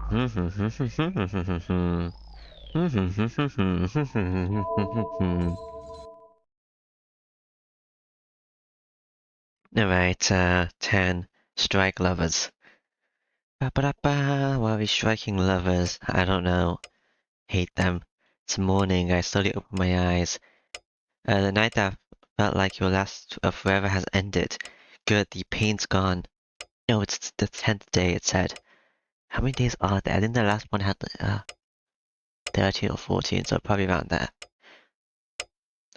Alright, 10. Strike lovers. Ba-ba-da-ba, why are we striking lovers? I don't know. Hate them. It's morning, I slowly open my eyes. The night that felt like your last forever has ended. Good, the pain's gone. No, it's the 10th day, it said. How many days are there? I think the last one had 13 or 14, so probably around there.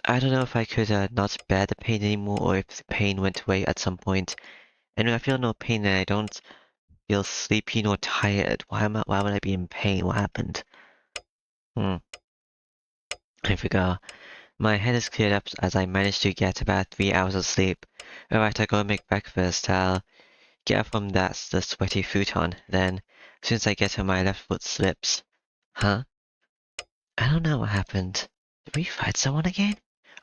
I don't know if I could not bear the pain anymore or if the pain went away at some point. And when I feel no pain and I don't feel sleepy nor tired, why would I be in pain? What happened? I forgot. My head is cleared up as I managed to get about 3 hours of sleep. Alright, I'll go make breakfast. I'll get up from the sweaty futon. Then, as soon as I get to my left foot slips. Huh? I don't know what happened. Did we fight someone again?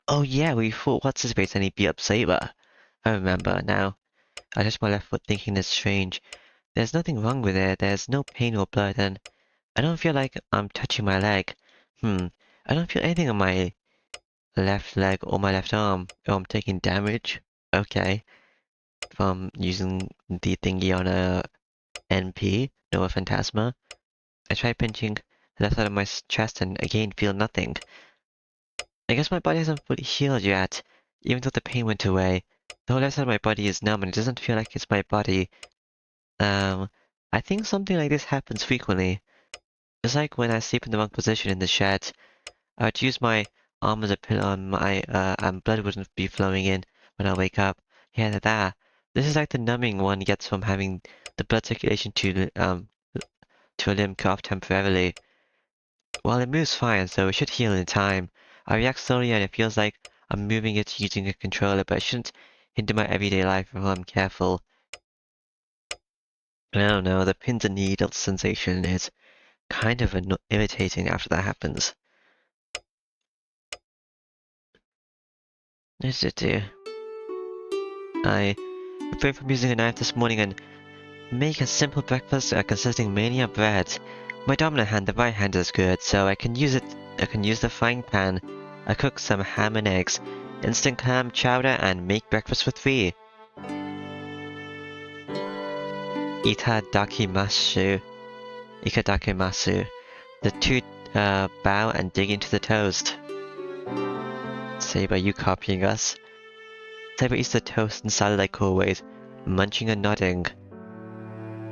Oh yeah, we fought what's his face and he beat up Saber. I remember now. I touched my left foot thinking it's strange. There's nothing wrong with it. There's no pain or blood and I don't feel like I'm touching my leg. I don't feel anything on my left leg or my left arm. Oh, I'm taking damage. Okay. From using the thingy on a NP, Nova Phantasma. I try pinching the left side of my chest and again feel nothing. I guess my body hasn't fully healed yet, even though the pain went away. The whole left side of my body is numb and it doesn't feel like it's my body. I think something like this happens frequently. It's like when I sleep in the wrong position in the shed. I would use my arm as a pillow and my and blood wouldn't be flowing in when I wake up. Yeah, that. This is like the numbing one gets from having the blood circulation to a limb cut off temporarily. Well, it moves fine, so it should heal in time. I react slowly and it feels like I'm moving it using a controller, but it shouldn't hinder my everyday life if I'm careful. I don't know, the pins and needles sensation is kind of irritating after that happens. Yes, it do. I refrained from using a knife this morning and make a simple breakfast consisting mainly of bread. My dominant hand, the right hand, is good, so I can use it. I can use the frying pan. I cook some ham and eggs, instant clam chowder, and make breakfast for 3. Itadakimasu. Ikadakimasu. The two bow and dig into the toast. Saber, you copying us? Saber eats the toast in silent ways, munching and nodding.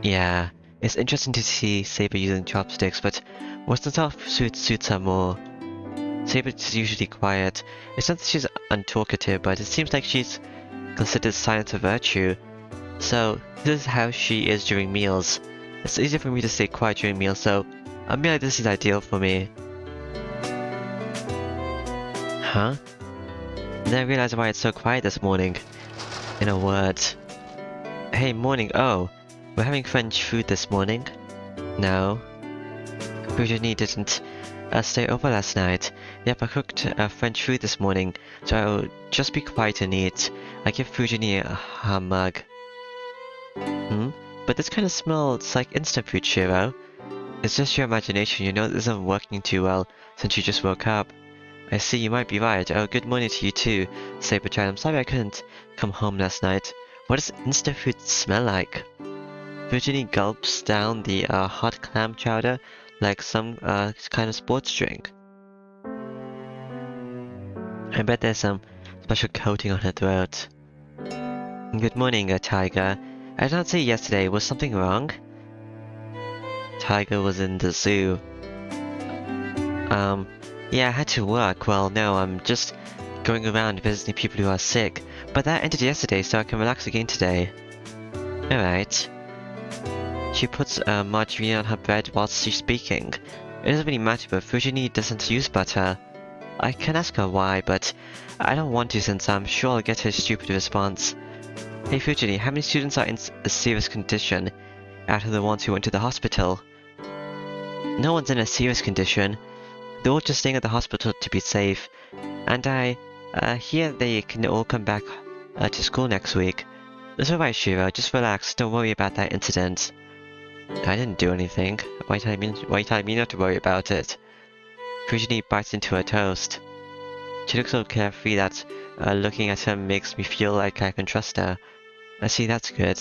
Yeah, it's interesting to see Saber using chopsticks, but Western style food suits her more. Saber is usually quiet. It's not that she's untalkative, but it seems like she's considered silence a virtue. So, this is how she is during meals. It's easier for me to stay quiet during meals, so a meal like this is ideal for me. Huh? Then I realized why it's so quiet this morning. In a word. Hey, morning. Oh, we're having French food this morning. No. Virginie didn't stay over last night. Yep, I cooked French food this morning, so I'll just be quiet and eat. I give Virginie a mug. But this kind of smells like instant food, Shiro. It's just your imagination, you know this isn't working too well since you just woke up. I see, you might be right. Oh, good morning to you too, Saber-chan. I'm sorry I couldn't come home last night. What does instant food smell like? Virginie gulps down the hot clam chowder like some kind of sports drink. I bet there's some special coating on her throat. Good morning, Tiger. I did not see you yesterday. Was something wrong? Tiger was in the zoo. Yeah, I had to work. Well, no, I'm just going around visiting people who are sick. But that ended yesterday, so I can relax again today. Alright. She puts margarine on her bread whilst she's speaking. It doesn't really matter, but Virginie doesn't use butter. I can ask her why, but I don't want to since I'm sure I'll get a stupid response. Hey Virginie, how many students are in a serious condition out of the ones who went to the hospital? No one's in a serious condition. They're all just staying at the hospital to be safe. And I hear they can all come back to school next week. It's alright, Shiro, just relax, don't worry about that incident. I didn't do anything. Why you telling me not to worry about it? Fujini bites into her toast. She looks so carefree that looking at her makes me feel like I can trust her. I see, that's good.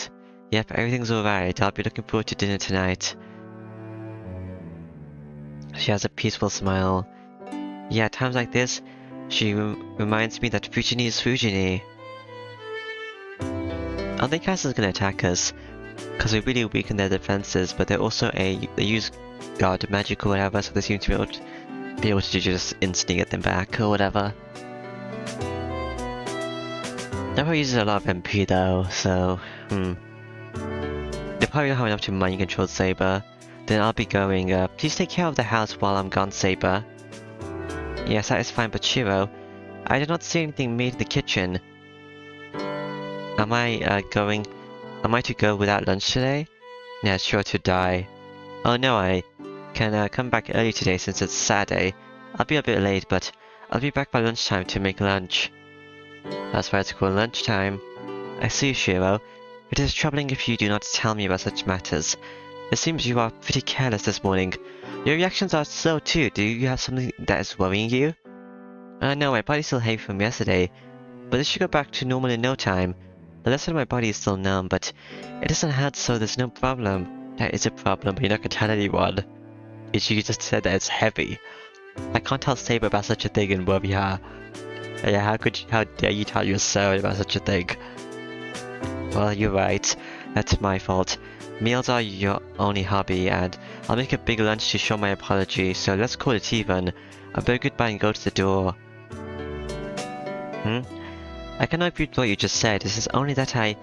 Yep, everything's alright. I'll be looking forward to dinner tonight. She has a peaceful smile. Yeah, at times like this, she reminds me that Fujini is Fujini. I don't think Cass is gonna attack us, because we really weaken their defenses, but they're also they use God, magic or whatever, so they seem to be able to just instantly get them back or whatever. Never uses a lot of MP though, so they probably don't have enough to mind control Saber. Then I'll be going. Please take care of the house while I'm gone, Saber. Yes, that is fine, but Shiro, I did not see anything made in the kitchen. Am I to go without lunch today? Yeah, sure to die. Oh no, I can come back early today since it's Saturday. I'll be a bit late, but I'll be back by lunchtime to make lunch. That's why it's called lunchtime. I see, Shiro. It is troubling if you do not tell me about such matters. It seems you are pretty careless this morning. Your reactions are slow too. Do you have something that is worrying you? No, my body's still heavy from yesterday, but it should go back to normal in no time. The rest of my body is still numb, but it doesn't hurt, so there's no problem. There is a problem, but you're not gonna tell anyone. You just said that it's heavy. I can't tell Saber about such a thing and worry her. Yeah, how dare you tell your servant about such a thing? Well, you're right. That's my fault. Meals are your only hobby, and I'll make a big lunch to show my apology, so let's call it even. I'll bid goodbye and go to the door. I cannot repeat what you just said. This is only that I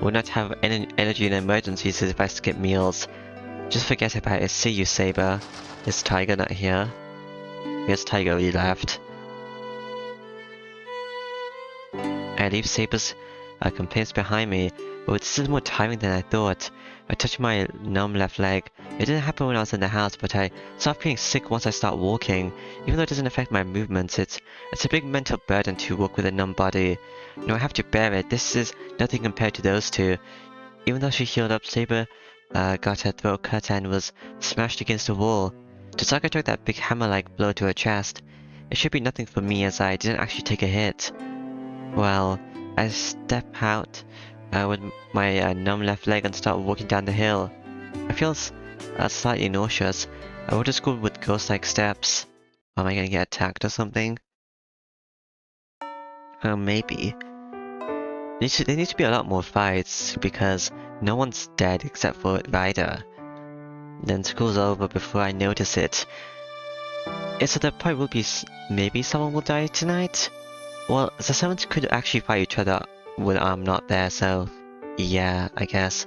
will not have any energy in emergencies if I skip meals. Just forget about it. See you, Saber. Is Tiger not here? Yes, Tiger, he left. I leave Saber's complaints behind me, but this is more tiring than I thought. I touched my numb left leg. It didn't happen when I was in the house, but I start feeling sick once I start walking. Even though it doesn't affect my movements, it's a big mental burden to walk with a numb body. No, I have to bear it. This is nothing compared to those two. Even though she healed up, Saber got her throat cut and was smashed against the wall. Tosaka took that big hammer-like blow to her chest. It should be nothing for me as I didn't actually take a hit. Well, I step out with my numb left leg and start walking down the hill. I feel slightly nauseous. I went to school with ghost-like steps. Am I gonna get attacked or something? Maybe. There needs to be a lot more fights because no one's dead except for Ryder. Then school's over before I notice it. So there probably will be maybe someone will die tonight? Well, the servants could actually fight each other when I'm not there, so yeah, I guess.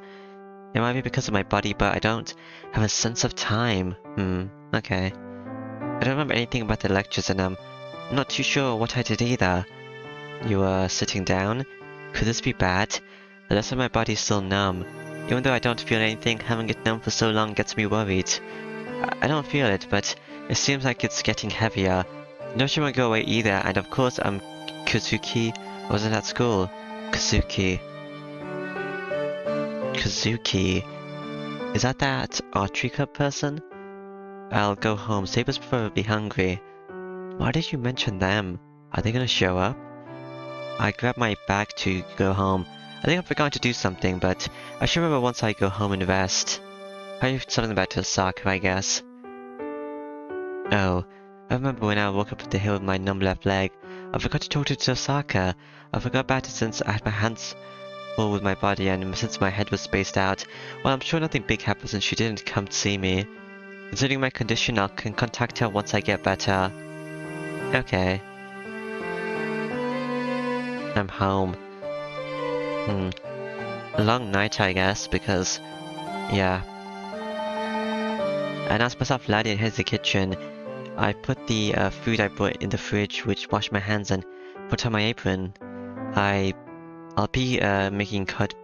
It might be because of my body, but I don't have a sense of time. Okay. I don't remember anything about the lectures and I'm not too sure what I did either. You were sitting down? Could this be bad? The rest of my body is still numb. Even though I don't feel anything, having it numb for so long gets me worried. I don't feel it, but it seems like it's getting heavier. No, she won't go away either, and of course, Kazuki wasn't at school. Kazuki. Is that archery club person? I'll go home. Saber's probably hungry. Why did you mention them? Are they gonna show up? I grab my bag to go home. I think I forgot to do something, but I should remember once I go home and rest. Probably something about Tosaka, I guess. Oh, I remember when I woke up at the hill with my numb left leg. I forgot to talk to Tosaka. I forgot about it since I had my hands full with my body and since my head was spaced out. Well, I'm sure nothing big happened since she didn't come to see me. Considering my condition, I can contact her once I get better. Okay. I'm home. A long night, I guess, because... yeah. I announced myself loudly and head to the kitchen. I put the food I brought in the fridge, which washed my hands and put on my apron. I'll be making cod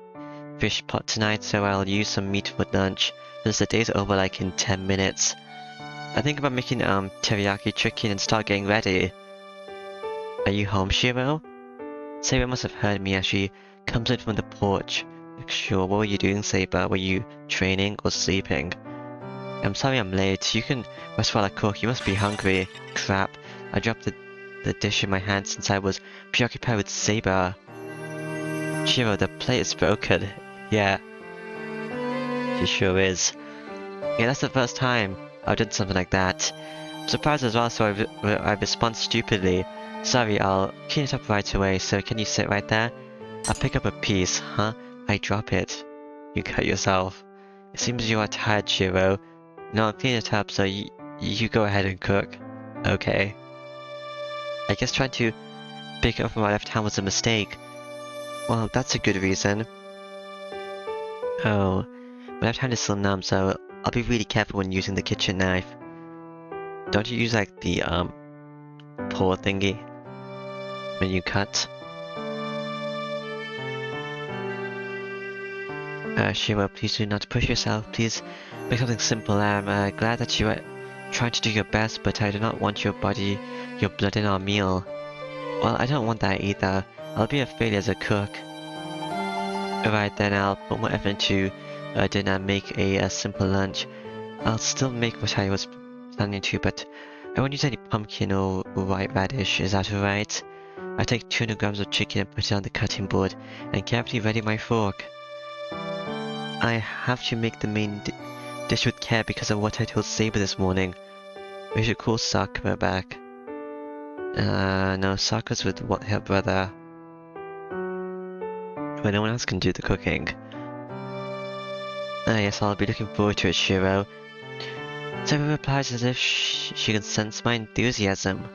fish pot tonight, so I'll use some meat for lunch, since the day's over like in 10 minutes. I think about making teriyaki chicken and start getting ready. Are you home, Shiro? Saber must have heard me as she comes in from the porch. Sure, what were you doing, Saber? Were you training or sleeping? I'm sorry I'm late. You can rest while I cook. You must be hungry. Crap. I dropped the dish in my hand since I was preoccupied with Saber. Shiro, the plate is broken. Yeah, she sure is. Yeah, that's the first time I've done something like that. I'm surprised as well, so I respond stupidly. Sorry, I'll clean it up right away, so can you sit right there? I'll pick up a piece, huh? I drop it. You cut yourself. It seems you are tired, Shiro. No, I'll clean it up, so you go ahead and cook. Okay. I guess trying to pick it up with my left hand was a mistake. Well, that's a good reason. Oh, my left hand is still numb, so I'll be really careful when using the kitchen knife. Don't you use like the paw thingy when you cut? Shiro, please do not push yourself. Please make something simple. I'm glad that you are trying to do your best, but I do not want your blood in our meal. Well, I don't want that either. I'll be a failure as a cook. Alright then, I'll put more effort into dinner and make a simple lunch. I'll still make what I was planning to, but I won't use any pumpkin or white radish. Is that alright? I take 200 grams of chicken and put it on the cutting board, and carefully ready my fork. I have to make the main dish with care because of what I told Saber this morning. We should call Sakura back. No, Sakura's with her brother. But no one else can do the cooking. Yes, I'll be looking forward to it, Shiro. Saber replies as if she can sense my enthusiasm.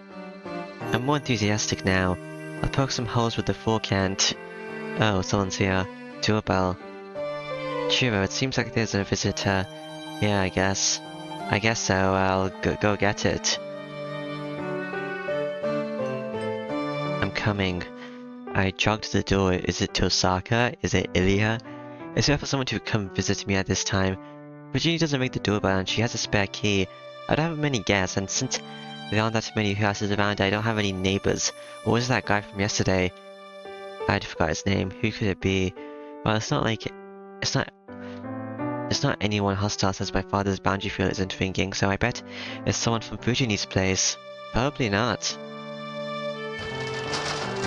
I'm more enthusiastic now. I'll poke some holes with the fork and... Oh, someone's here. Doorbell. Shiro, it seems like there's a visitor. Yeah, I guess. I guess so. I'll go get it. I'm coming. I jogged to the door. Is it Tosaka? Is it Ilya? It's rare for someone to come visit me at this time. Virginia doesn't ring the doorbell and she has a spare key. I don't have many guests, and since there aren't that many houses around, I don't have any neighbors. Or was it that guy from yesterday? I'd forgot his name. Who could it be? Well, it's not anyone hostile since my father's boundary field isn't ringing, so I bet it's someone from Virginia's place. Probably not.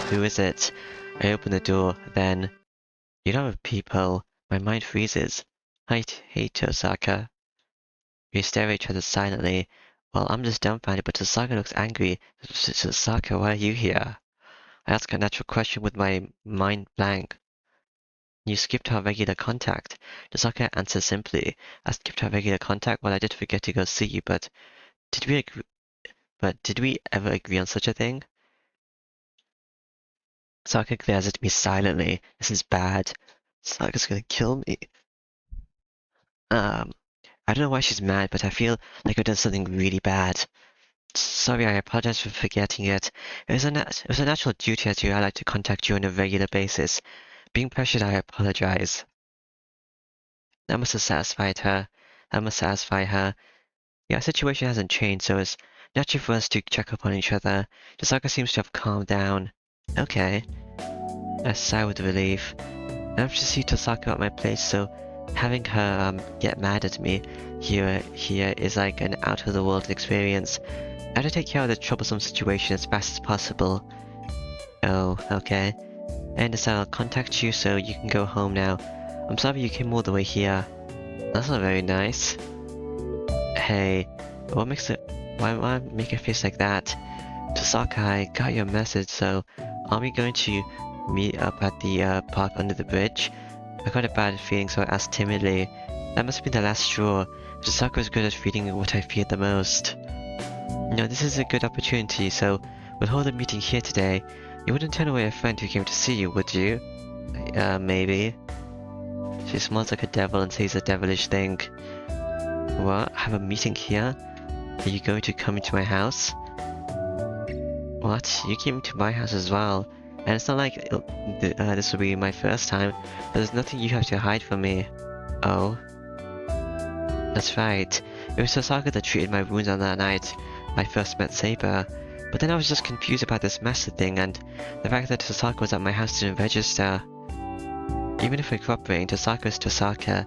Who is it? I open the door, then... You don't have peephole. My mind freezes. I hate Tosaka. We stare at each other silently. Well, I'm just dumbfounded, but Tosaka looks angry. Tosaka, why are you here? I ask a natural question with my mind blank. You skipped our regular contact. Tosaka answers simply. I skipped our regular contact. Well, I did forget to go see you, but did we ever agree on such a thing? Tosaka glares at me silently. This is bad. Tosaka's gonna kill me. I don't know why she's mad, but I feel like I've done something really bad. Sorry, I apologize for forgetting it. It was a natural duty as I like to contact you on a regular basis. Being pressured, I apologize. That must have satisfied her. That must satisfy her. Yeah, our situation hasn't changed, so it's natural for us to check up on each other. Tosaka seems to have calmed down. Okay. I sigh with relief. I have to see Tosaka at my place, so having her get mad at me here is like an out-of-the-world experience. I have to take care of the troublesome situation as fast as possible. Oh, okay. I understand. I'll contact you so you can go home now. I'm sorry you came all the way here. That's not very nice. Hey, why make a face like that? Tosaka, I got your message, so are we going to meet up at the park under the bridge? I got a bad feeling, so I asked timidly. That must be the last straw. Tosaka is good at feeling what I feared the most. No, this is a good opportunity, so we'll hold a meeting here today. You wouldn't turn away a friend who came to see you, would you? Maybe. She smiles like a devil and says a devilish thing. What? Have a meeting here? Are you going to come into my house? What? You came to my house as well. And it's not like this will be my first time. There's nothing you have to hide from me. Oh. That's right. It was Tosaka that treated my wounds on that night I first met Saber. But then I was just confused about this master thing, and the fact that Tosaka was at my house didn't register. Even if we're cooperating, Tosaka is Tosaka.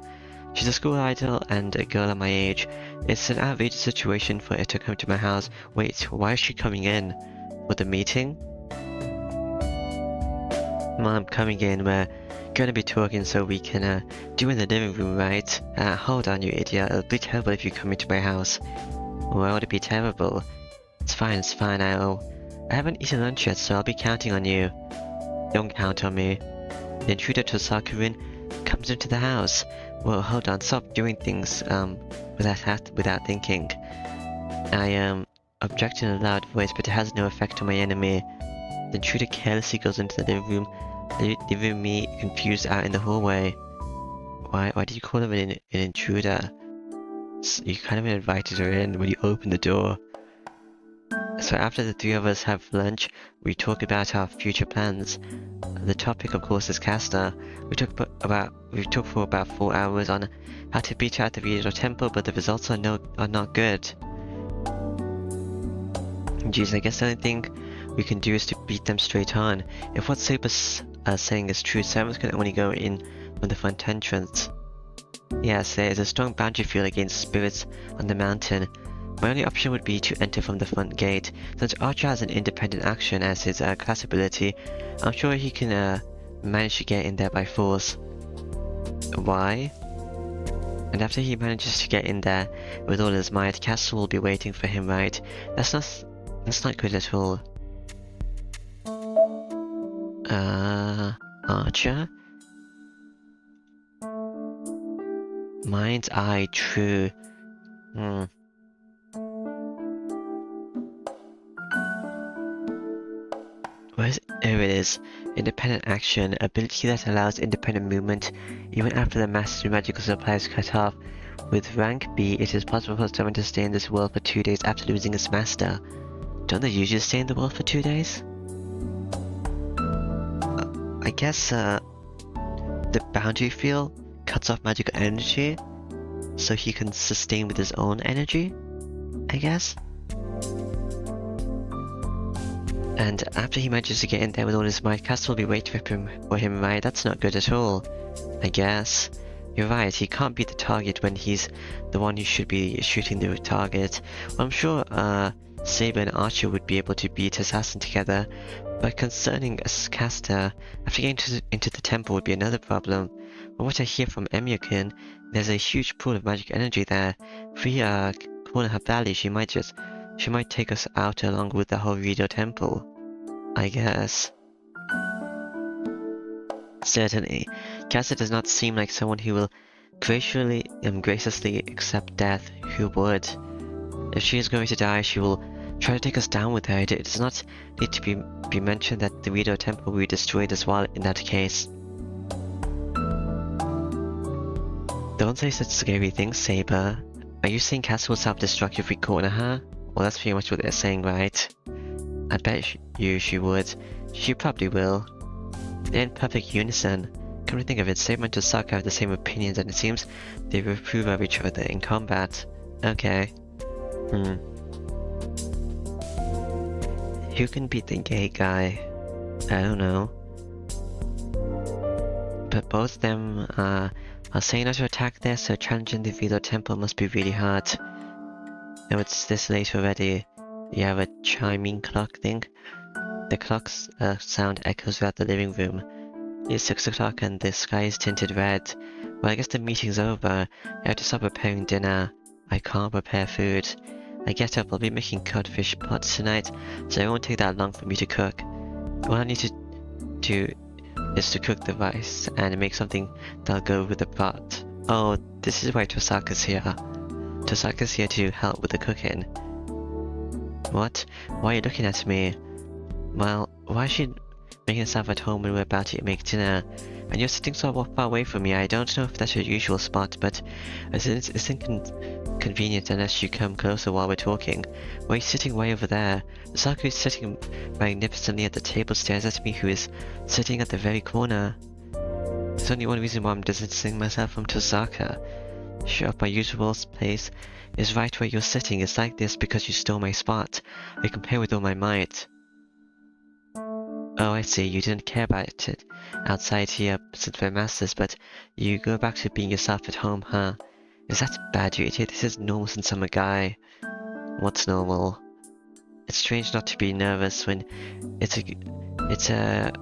She's a school idol and a girl at my age. It's an outrageous situation for her to come to my house. Wait, why is she coming in? For the meeting? Mom, coming in, we're gonna be talking so we can do in the living room, right? Hold on, you idiot. It'll be terrible if you come into my house. Why would it be terrible? It's fine, I haven't eaten lunch yet, so I'll be counting on you. Don't count on me. The intruder Tosaka-rin comes into the house. Well, hold on, stop doing things, without thinking. I object in a loud voice, but it has no effect on my enemy. The intruder carelessly goes into the living room, leaving me confused out in the hallway. Why did you call him an intruder? You kind of invited her in when you opened the door. So after the three of us have lunch, we talk about our future plans. The topic, of course, is Casta. We talk for about 4 hours on how to beat out the Rito Temple, but the results are not good. Geez, I guess the only thing we can do is to beat them straight on. If what Saber's saying is true, Saber's can only go in from the front entrance. Yes, there is a strong boundary field against spirits on the mountain. My only option would be to enter from the front gate. Since Archer has an independent action as his class ability, I'm sure he can manage to get in there by force. Why? And after he manages to get in there with all his might, Castle will be waiting for him, right? That's not good at all. Archer? Mind's Eye, true. There it is. Independent action, ability that allows independent movement even after the master's magical supply is cut off. With rank B, it is possible for someone to stay in this world for 2 days after losing its master. Don't they usually stay in the world for 2 days? I guess the boundary field cuts off magical energy so he can sustain with his own energy, I guess? And after he manages to get in there with all his might, Castle will be waiting for him, right? That's not good at all, I guess. You're right, he can't beat the target when he's the one who should be shooting the target. Well, I'm sure Saber and Archer would be able to beat Assassin together, but concerning a caster, after getting into the temple would be another problem. From what I hear from Emiya-kun, there's a huge pool of magic energy there. If we corner her valley, she might take us out along with the whole Rito Temple, I guess. Certainly, Casa does not seem like someone who will graciously accept death. Who would? If she is going to die, she will try to take us down with her. It does not need to be mentioned that the Rito Temple will be destroyed as well in that case. Don't say such scary things, Saber. Are you saying Casa will self-destruct if we corner her? Well, that's pretty much what they're saying, right? I bet she would. She probably will. They're in perfect unison. Come to think of it, Saber and Tosaka have the same opinions and it seems they approve of each other in combat. Okay. Who can beat the gay guy? I don't know. But both of them are saying not to attack there, so challenging the Rito Temple must be really hard. Oh, it's this late already. You have a chiming clock thing? The clock's sound echoes throughout the living room. It's 6 o'clock and the sky is tinted red. Well, I guess the meeting's over. I have to start preparing dinner. I can't prepare food. I get up, I'll be making codfish pots tonight, so it won't take that long for me to cook. All I need to do is to cook the rice and make something that'll go with the pot. Oh, this is why Tosaka's here. Tosaka's here to help with the cooking. What? Why are you looking at me? Well, why is she making herself at home when we're about to make dinner? And you're sitting so far away from me. I don't know if that's your usual spot, but it's inconvenient unless you come closer while we're talking. Why are you sitting way over there? Tosaka is sitting magnificently at the table stares at me, who is sitting at the very corner. There's only one reason why I'm distancing myself from Tosaka. Sure, my usual place is right where you're sitting. It's like this because you stole my spot. I compare with all my might. Oh, I see, you didn't care about it outside here since we're masters, but you go back to being yourself at home, huh? Is that bad, you idiot? This is normal since I'm a guy. What's normal? It's strange not to be nervous when it's a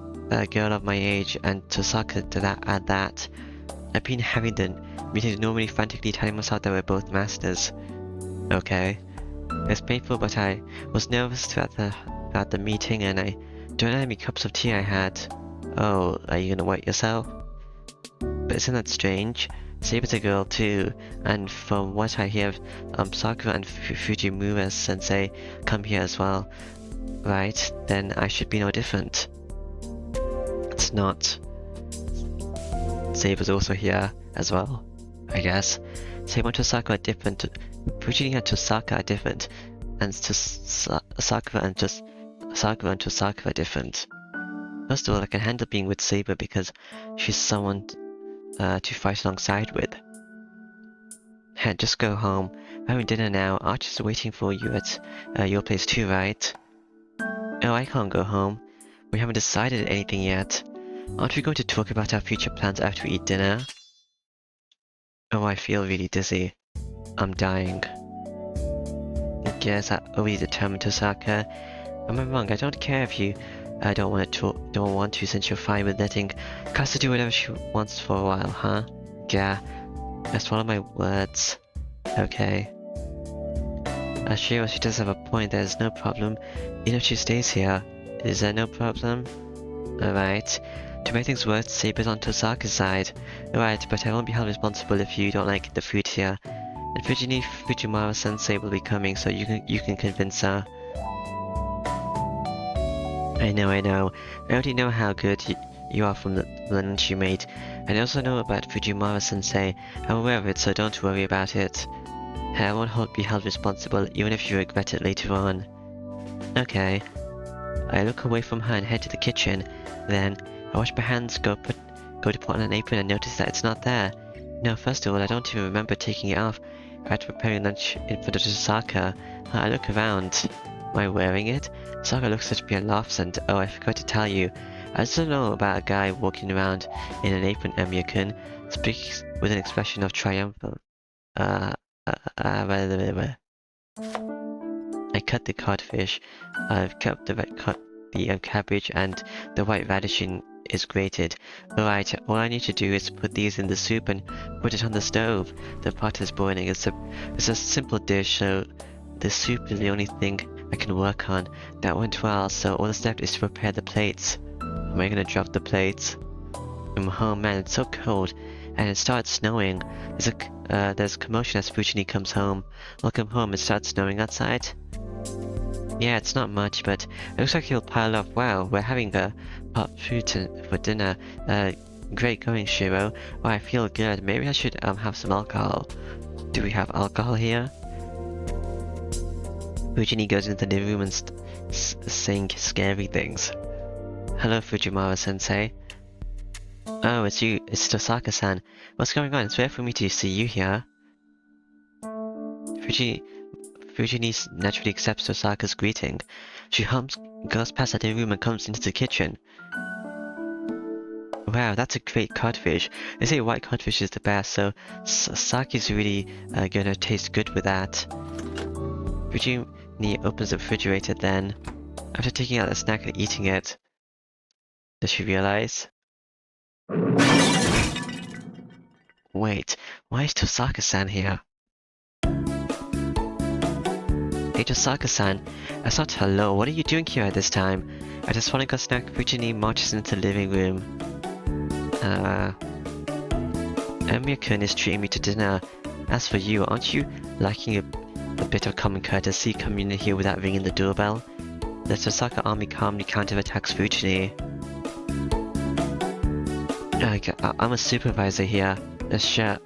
girl of my age and Tosaka to that at that. I've been having the meetings normally frantically telling myself that we're both masters. Okay. It's painful, but I was nervous about the meeting and I don't know how many cups of tea I had. Oh, are you gonna wet yourself? But isn't that strange? Saber's a girl too, and from what I hear, Sakura and Fujimura sensei come here as well. Right, then I should be no different. It's not. Saber's also here as well, I guess. Saber and Tosaka are different. Fujini and Tosaka are different, and Sakura and Tosaka are different. First of all, I can handle being with Saber because she's someone to fight alongside with. Hey, just go home. We're having dinner now. Archie's waiting for you at your place too, right? Oh, I can't go home. We haven't decided anything yet. Aren't we going to talk about our future plans after we eat dinner? Oh, I feel really dizzy. I'm dying. I guess I already determined, Tosaka. Am I wrong? I don't care if you don't want to since you're fine with letting Kasa do whatever she wants for a while, huh? Yeah, that's one of my words. Okay. Shiro, she does have a point, there's no problem. Even if she stays here, is there no problem? Alright. To make things worse, Saber's on Tosaka's side. Alright, but I won't be held responsible if you don't like the food here. And Fujimura sensei will be coming, so you can convince her. I know. I already know how good you are from the lunch you made. And I also know about Fujimura sensei. I'm aware of it, so don't worry about it. I won't be held responsible, even if you regret it later on. Okay. I look away from her and head to the kitchen. Then, I wash my hands, go to put on an apron and notice that it's not there. No, first of all, I don't even remember taking it off after preparing lunch in front of Tosaka. I look around. Am I wearing it? Saka looks at me and laughs and, oh, I forgot to tell you. I just don't know about a guy walking around in an apron, Emiya-kun, speaks with an expression of triumph. I cut the codfish, I've kept the cabbage and the white radish is grated. Alright, all I need to do is put these in the soup and put it on the stove. The pot is boiling. It's a simple dish, so the soup is the only thing I can work on. That went well, so all that's left is to prepare the plates. Am I gonna drop the plates? Oh man, it's so cold, and it starts snowing. There's commotion as Fujini comes home. Welcome home, it starts snowing outside? Yeah, it's not much, but it looks like he'll pile up. Wow, we're having a pot food for dinner. Great going, Shiro. Oh, I feel good. Maybe I should have some alcohol. Do we have alcohol here? Fujini goes into the room and saying scary things. Hello, Fujimura-sensei. Oh, it's you. It's Tosaka-san. What's going on? It's rare for me to see you here. Fujini naturally accepts Tosaka's greeting. She goes past the room and comes into the kitchen. Wow, that's a great codfish. They say white codfish is the best, so Saki's really gonna taste good with that. Fujini opens the refrigerator then. After taking out the snack and eating it, does she realize? Wait, why is Tosaka-san here? Hey Tosaka-san, that's not hello, what are you doing here at this time? I just want to go snack. Fujini marches into the living room. Emiya-kun is treating me to dinner. As for you, aren't you lacking a bit of common courtesy coming in here without ringing the doorbell? The Tosaka army calmly counterattacks Fujini. I'm a supervisor here. Sure.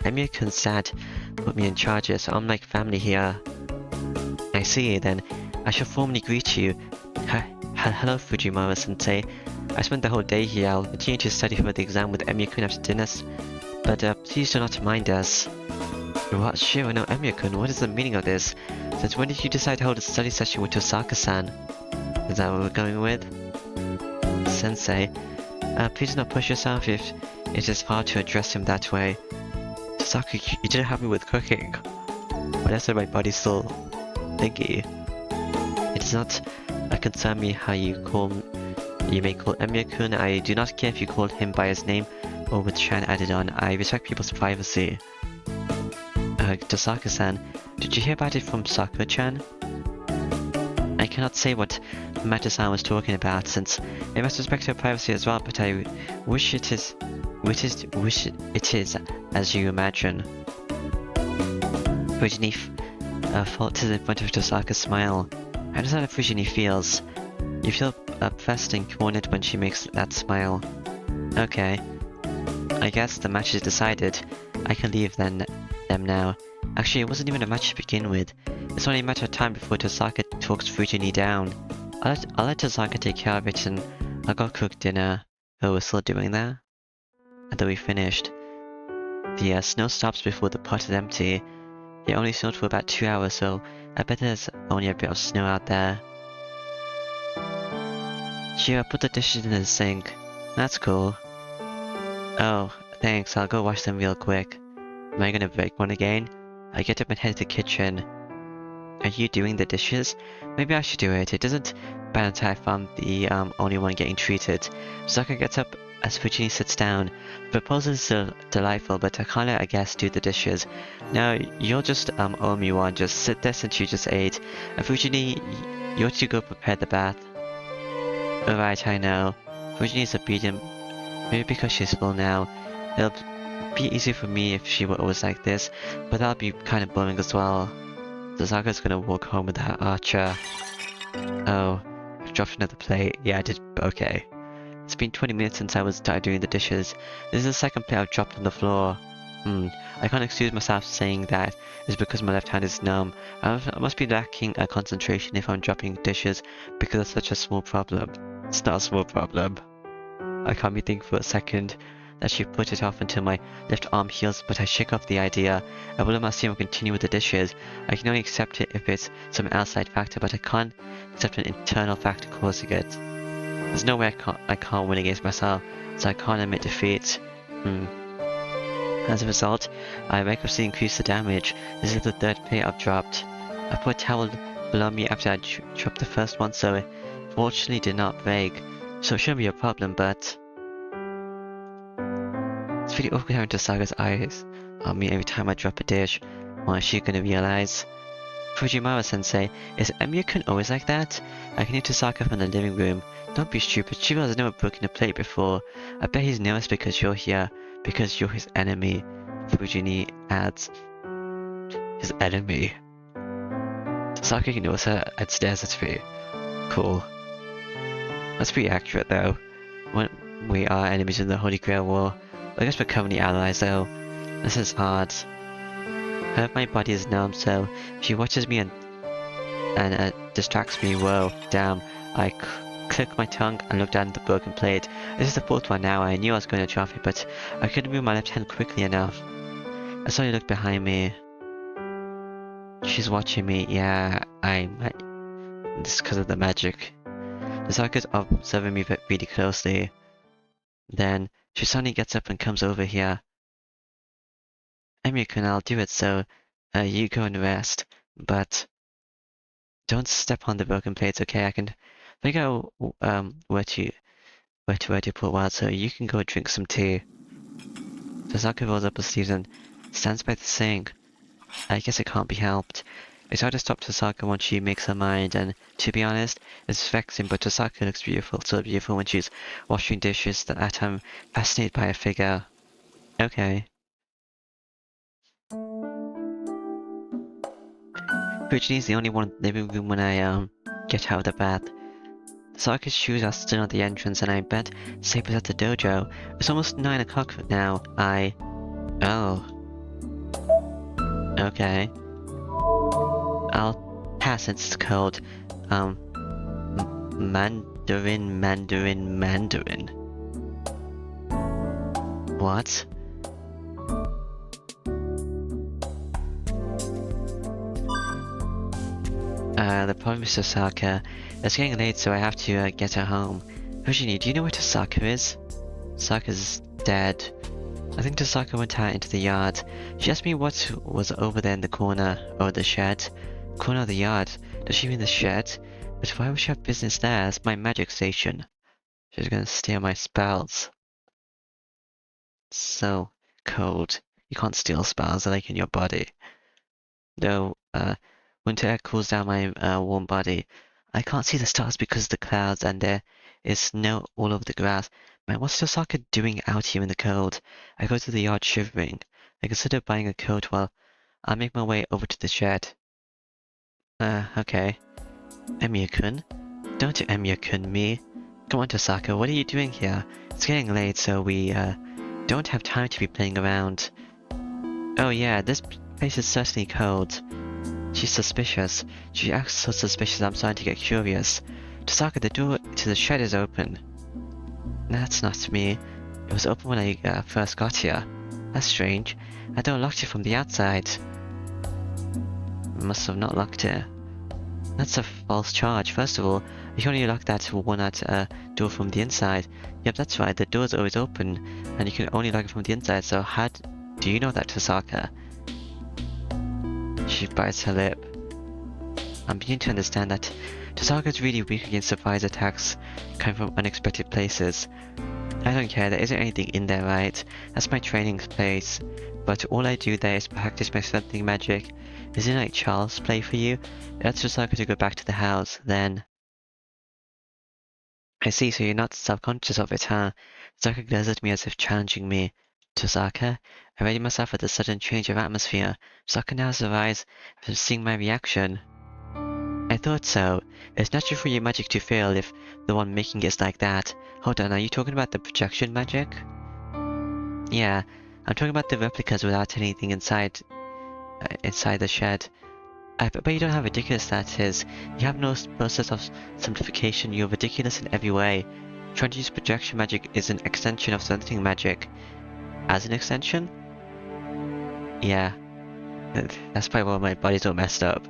Emiya-kun's dad put me in charge, so I'm like family here. I see, then I shall formally greet you. Hello, Fujimura-sensei. I spent the whole day here. I'll continue to study for the exam with Emiya-kun after dinner, but please do not mind us. What? Shiro, no, Emiya-kun, what is the meaning of this? Since when did you decide to hold a study session with Tosaka-san? Is that what we're going with? Tasaka-sensei. Please do not push yourself if it is hard to address him that way. Tasaka, you didn't have me with cooking. But that's why my body's still thingy. It does not concern me how you may call Emiya-kun. I do not care if you call him by his name or with Chan added on. I respect people's privacy. Tasaka-san, did you hear about it from Sakura-chan? I cannot say what Mata-san was talking about, since I must respect her privacy as well, but I wish it is as you imagine. Fujini falters in front of Tasaka's smile. How does that Fujini feels? You feel pressed and cornered when she makes that smile. Okay. I guess the match is decided. I can leave them now. Actually, it wasn't even a match to begin with. It's only a matter of time before Tasaka talks Fujini down. I'll let Tasaka take care of it, and I'll go cook dinner. Oh, we're still doing that? I thought we finished. The snow stops before the pot is empty. It only snowed for about 2 hours, so I bet there's only a bit of snow out there. She put the dishes in the sink. That's cool. Oh, thanks, I'll go wash them real quick. Am I gonna break one again? I get up and head to the kitchen. Are you doing the dishes? Maybe I should do it. It doesn't matter if I'm the only one getting treated. Saka gets up as Fujini sits down. The proposal is delightful, but I can't let a guest do the dishes. No, you'll just owe me one. Just sit there since you just ate. Fujini, you ought to go prepare the bath. Alright, I know. Fujini is obedient. Maybe because she's full now. It'll be easier for me if she were always like this, but that'll be kind of boring as well. Tasaka's gonna walk home with her archer. Oh, I've dropped another plate. Yeah, I did. Okay. It's been 20 minutes since I was done doing the dishes. This is the second plate I've dropped on the floor. I can't excuse myself saying that. It's because my left hand is numb. I must be lacking a concentration if I'm dropping dishes because it's such a small problem. It's not a small problem. I can't be thinking for a second that she put it off until my left arm heals, but I shake off the idea. I will let Masimo continue with the dishes. I can only accept it if it's some outside factor, but I can't accept an internal factor causing it. There's no way I can't win against myself, so I can't admit defeat. As a result, I recklessly increase the damage. This is the third plate I've dropped. I put a towel below me after I dropped the first one, so it fortunately did not break. So it shouldn't be a problem, but it's really awkward having Tasaka's eyes on me every time I drop a dish. What is she gonna realize? Fujiwara-sensei, is Emiya-kun always like that? I can hear Tasaka from the living room. Don't be stupid, Shiva has never broken a plate before. I bet he's nervous because you're here, because you're his enemy. Fujini adds, his enemy. Tasaka ignores her and stares at me. Cool. That's pretty accurate though. When we are enemies in the Holy Grail War, I guess we're currently allies though. This is hard. Half my body is numb, so she watches me and distracts me. Whoa, damn. I click my tongue and look down at the broken plate. This is the fourth one now. I knew I was going to drop it, but I couldn't move my left hand quickly enough. I saw you look behind me. She's watching me. Yeah, I might. This is because of the magic. Tasaka's observing me really closely. Then she suddenly gets up and comes over here. Emiya-kun, I'll do it, so you go and rest. But don't step on the broken plates, okay? I can figure out where to put what, so you can go drink some tea. Tasaka rolls up her sleeves and stands by the sink. I guess it can't be helped. It's hard to stop Tasaka once she makes her mind, and to be honest, it's vexing, but Tasaka looks beautiful, so beautiful when she's washing dishes that I'm fascinated by her figure. Okay. Fujini's the only one in the living room when I get out of the bath. Tasaka's shoes are still at the entrance, and I bet Saber's at the dojo. It's almost 9 o'clock now. Oh. Okay. I'll pass since it's cold. Mandarin. What? The problem is Tasaka. It's getting late, so I have to get her home. Virginie, do you know where Tosaka is? Tosaka's dead. I think Tosaka went out into the yard. She asked me what was over there in the corner, or the shed. Corner of the yard? Does she mean the shed? But why would she have business there? It's my magic station. She's gonna steal my spells. It's so cold. You can't steal spells, they're like in your body. Though, winter air cools down my warm body. I can't see the stars because of the clouds and there is snow all over the grass. Man, what's Tosaka doing out here in the cold? I go to the yard shivering. I consider buying a coat while I make my way over to the shed. Okay. Emiya-kun? Don't Emiya-kun me. Come on, Tosaka, what are you doing here? It's getting late, so we, don't have time to be playing around. Oh yeah, this place is certainly cold. She's suspicious. She acts so suspicious I'm starting to get curious. Tosaka, the door to the shed is open. That's not me. It was open when I first got here. That's strange. I don't locked it from the outside. Must have not locked it. That's a false charge. First of all, you can only lock that one door from the inside. Yep, that's right. The door's always open, and you can only lock it from the inside. So how do you know that, Tosaka? She bites her lip. I'm beginning to understand that Tosaka's really weak against surprise attacks coming from unexpected places. I don't care, there isn't anything in there, right? That's my training place. But all I do there is practice my strengthening magic. Isn't it like child's play for you? That's Tosaka to go back to the house, then. I see, so you're not self-conscious of it, huh? Tosaka glares at me as if challenging me. Tosaka? I ready myself at the sudden change of atmosphere. Tosaka now survives after seeing my reaction. I thought so. It's natural for your magic to fail if the one making it is like that. Hold on, are you talking about the projection magic? Yeah, I'm talking about the replicas without anything inside the shed. But you don't have ridiculous that is. You have no process of simplification, you're ridiculous in every way. Trying to use projection magic is an extension of strengthening magic. As an extension? Yeah. That's probably why my body's all messed up.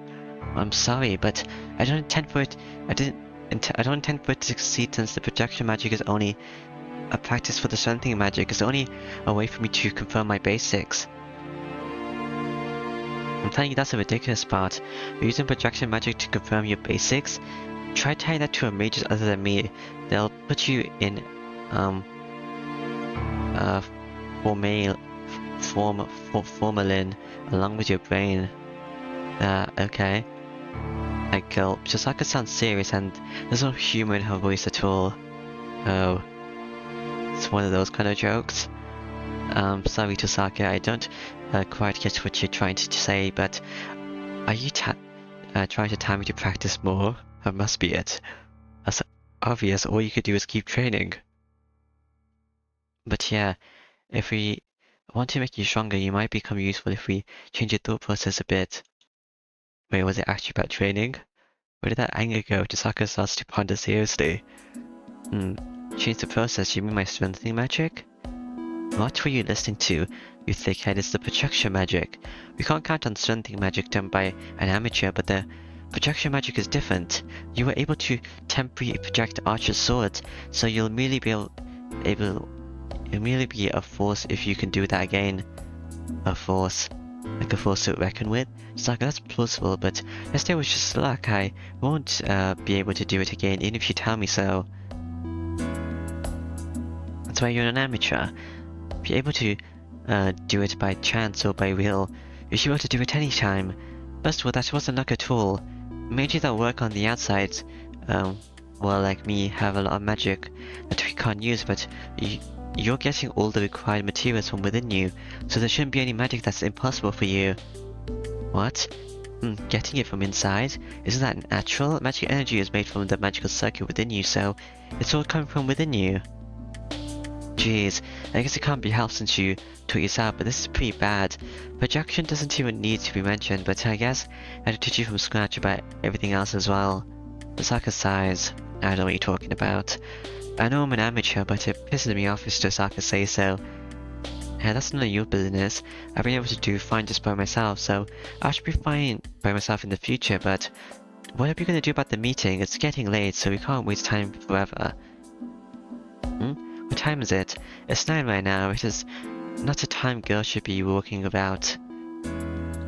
I'm sorry, but I don't intend for it. I don't intend for it to succeed since the projection magic is only a practice for the strengthening magic. It's only a way for me to confirm my basics. I'm telling you that's a ridiculous part. You're using projection magic to confirm your basics. Try tying that to a mages other than me. They'll put you in formalin along with your brain. Okay. I gulp. Tosaka sounds serious and there's no humor in her voice at all. Oh. It's one of those kind of jokes. Sorry Tosaka, I don't quite get what you're trying to say, but are you trying to tell me to practice more? That must be it. That's obvious, all you could do is keep training. But yeah, if we want to make you stronger, you might become useful if we change your thought process a bit. Wait, was it actually about training? Where did that anger go? Tosaka starts to ponder seriously. Change the process, you mean my strengthening magic? What were you listening to, you thickhead? It's the projection magic. We can't count on strengthening magic done by an amateur, but the projection magic is different. You were able to temporarily project Archer's sword, so you'll merely be a force if you can do that again. A force. Like a force to reckon with? It's like, that's plausible, but yesterday was just luck. I won't be able to do it again, even if you tell me so. That's why you're an amateur. Be able to do it by chance or by will. You should be able to do it anytime. First of all, that wasn't luck at all. Mages that work on the outside, well, like me, have a lot of magic that we can't use, but you're getting all the required materials from within you, so there shouldn't be any magic that's impossible for you. What? Getting it from inside? Isn't that natural? Magic energy is made from the magical circuit within you, so it's all coming from within you. Jeez, I guess it can't be helped since you taught yourself, but this is pretty bad. Projection doesn't even need to be mentioned, but I guess I had to teach you from scratch about everything else as well. Tosaka sighs. I don't know what you're talking about. I know I'm an amateur, but it pisses me off if Tosaka says so. Yeah, that's none of your business. I've been able to do fine just by myself, so I should be fine by myself in the future, but what are we going to do about the meeting? It's getting late, so we can't waste time forever. What time is it? It's 9 right now. It is not a time girls should be walking about.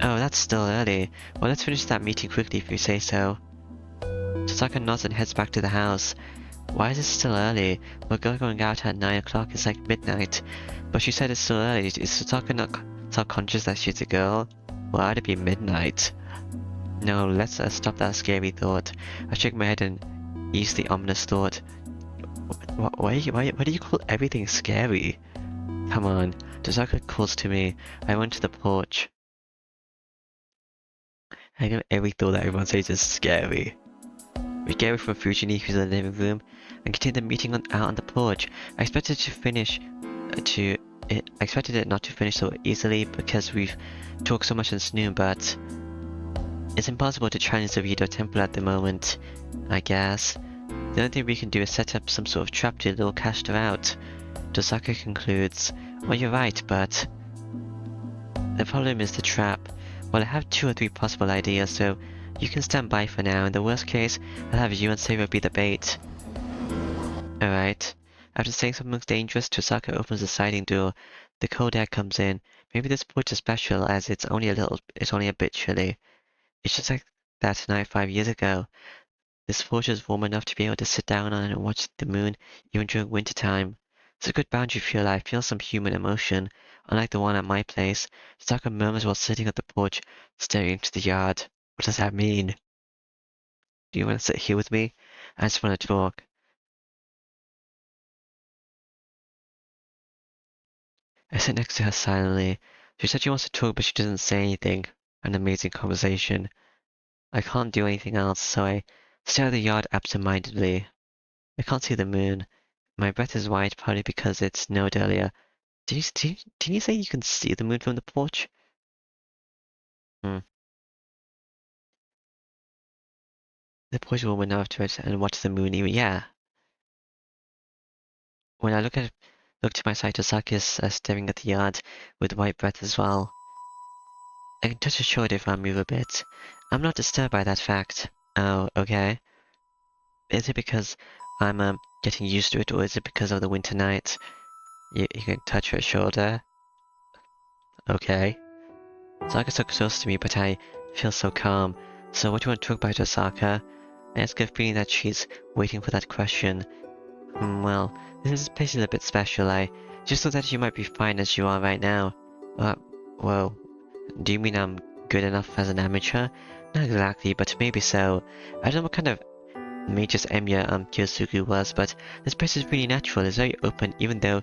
Oh, that's still early. Well, let's finish that meeting quickly if you say so. Sasaka nods and heads back to the house. Why is it still early? We're going out at 9 o'clock. It's like midnight. But she said it's still early. Is Sasaka not self-conscious that she's a girl? Why'd it be midnight? No, let's stop that scary thought. I shake my head and ease the ominous thought. Why do you call everything scary? Come on. Sasaka calls to me. I went to the porch. I know every thought that everyone says is scary. We get away from Fujini, who's in the living room, and continue the meeting out on the porch. I expected it not to finish so easily because we've talked so much since noon, but it's impossible to challenge the Vito Temple at the moment, I guess. The only thing we can do is set up some sort of trap to lure Kashta out. Dosaka concludes, well, you're right, but the problem is the trap. Well, I have 2 or 3 possible ideas, so you can stand by for now. In the worst case, I'll have you and Saber be the bait. Alright. After saying something dangerous, Tosaka opens the sliding door. The cold air comes in. Maybe this porch is special as it's only a bit chilly. It's just like that night 5 years ago. This porch is warm enough to be able to sit down on and watch the moon even during winter time. It's a good boundary feel. I feel some human emotion. Unlike the one at my place, Tosaka murmurs while sitting on the porch, staring into the yard. What does that mean? Do you want to sit here with me? I just want to talk. I sit next to her silently. She said she wants to talk, but she doesn't say anything. An amazing conversation. I can't do anything else, so I stare at the yard absent-mindedly. I can't see the moon. My breath is white, partly because it snowed earlier. Did you say you can see the moon from the porch? Hmm. The porch will went out to it and watch the moon even. Yeah. When I look to my side, Osaka is staring at the yard with white breath as well. I can touch his shoulder if I move a bit. I'm not disturbed by that fact. Oh, okay. Is it because I'm getting used to it, or is it because of the winter night? You can touch her shoulder. Okay. Osaka's so close to me, but I feel so calm. So what do you want to talk about, Osaka? I ask her, feeling that she's waiting for that question. Well, this place is a bit special. I just thought that you might be fine as you are right now. Well, do you mean I'm good enough as an amateur? Not exactly, but maybe so. I don't know what kind of mages Emiya Kyosuke was, but this place is really natural. It's very open, even though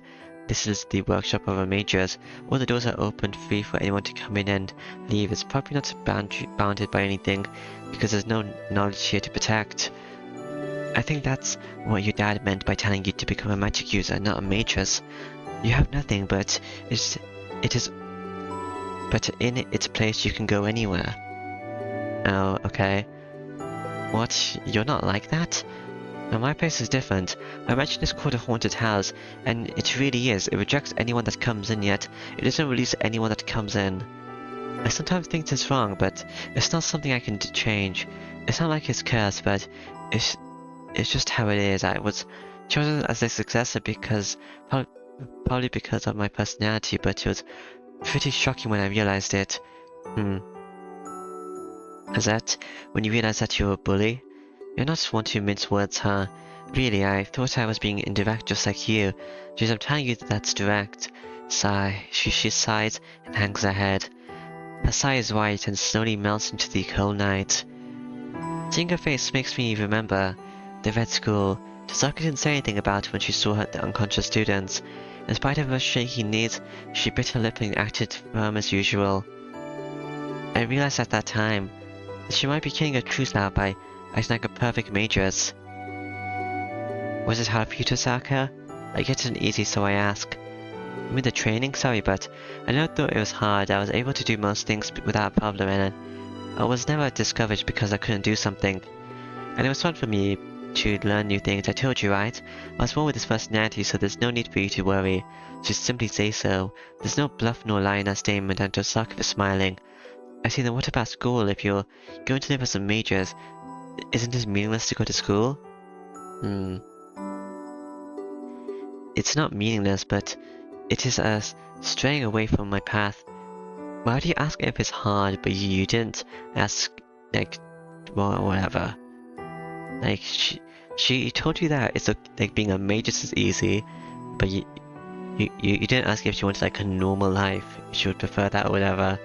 this is the workshop of a mages. All the doors are open, free for anyone to come in and leave. It's probably not bounded by anything, because there's no knowledge here to protect. I think that's what your dad meant by telling you to become a magic user, not a magus. You have nothing, but but in its place you can go anywhere. Oh, okay. What? You're not like that? Now my place is different. I imagine it's called a haunted house, and it really is. It rejects anyone that comes in, yet it doesn't release anyone that comes in. I sometimes think it's wrong, but it's not something I can change. It's not like it's cursed, but it's just how it is. I was chosen as a successor because probably because of my personality, but it was pretty shocking when I realized it. Is that when you realize that you're a bully? You're not one to mince words, huh? Really, I thought I was being indirect just like you. Jeez, I'm telling you that's direct. Sigh. She sighs and hangs her head. Her sigh is white and slowly melts into the cold night. Seeing her face makes me remember the red school. Tosaka didn't say anything about it when she saw the unconscious students. In spite of her shaky knees, she bit her lip and acted firm as usual. I realized at that time that she might be killing her truth now by acting like a perfect magus. Was it hard for you, Tosaka? I get it easy, so I ask. I mean the training? Sorry, but I never thought it was hard. I was able to do most things without a problem, and I was never discouraged because I couldn't do something. And it was fun for me to learn new things. I told you, right? I was born with this personality, so there's no need for you to worry. Just simply say so. There's no bluff nor lie in that statement, and Tosaka is smiling. I see, then what about school? If you're going to live as a magus, isn't it meaningless to go to school? it's not meaningless, but it is straying away from my path. Why do you ask if it's hard, but you didn't ask, like, well, whatever. Like, she told you that it's like being a major is easy, but you didn't ask if she wanted like a normal life. She would prefer that or whatever.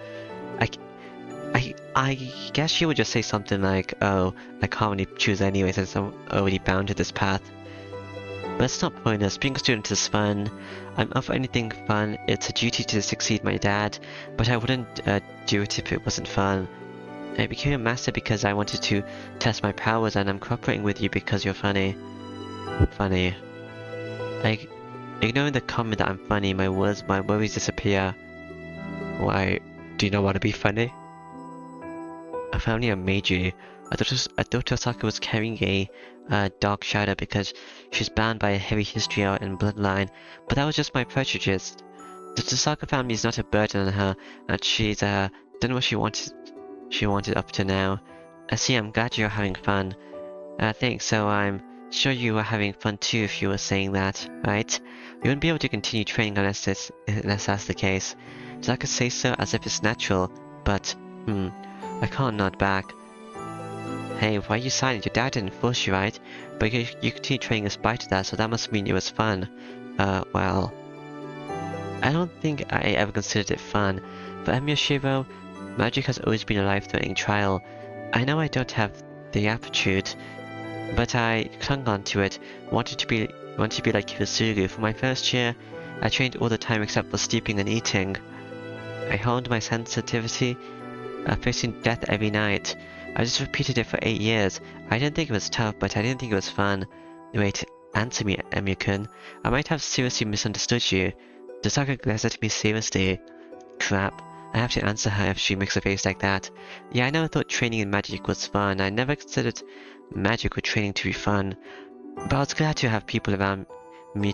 I guess she would just say something like, oh, I can't really choose anyway since I'm already bound to this path. But it's not pointless. Being a student is fun. I'm up for anything fun. It's a duty to succeed my dad, but I wouldn't do it if it wasn't fun. I became a master because I wanted to test my powers, and I'm cooperating with you because you're funny. Funny. Like, ignoring the comment that I'm funny, my worries disappear. Why? Do you not want to be funny? I found you a Meiji. I thought Osaka was carrying a dark shadow because she's bound by a heavy history and bloodline, but that was just my prejudice. The Osaka family is not a burden on her, and she's done what she wanted up to now. I see, I'm glad you're having fun. I think so. I'm sure you were having fun too if you were saying that, right? You wouldn't be able to continue training unless that's the case. So I could say so as if it's natural, but, I can't nod back. Hey, why are you silent? Your dad didn't force you, right? But you continued training in spite of that, so that must mean it was fun. Well... I don't think I ever considered it fun. For Emir, magic has always been a life-threatening trial. I know I don't have the aptitude, but I clung on to it, wanted to be like Kirisugu. For my first year, I trained all the time except for sleeping and eating. I honed my sensitivity, facing death every night. I just repeated it for 8 years. I didn't think it was tough, but I didn't think it was fun. Wait, answer me, Emir-kun. I might have seriously misunderstood you. Dosaka glares at me seriously. Crap. I have to answer her if she makes a face like that. Yeah, I never thought training in magic was fun. I never considered magic or training to be fun. But I was glad to have people around me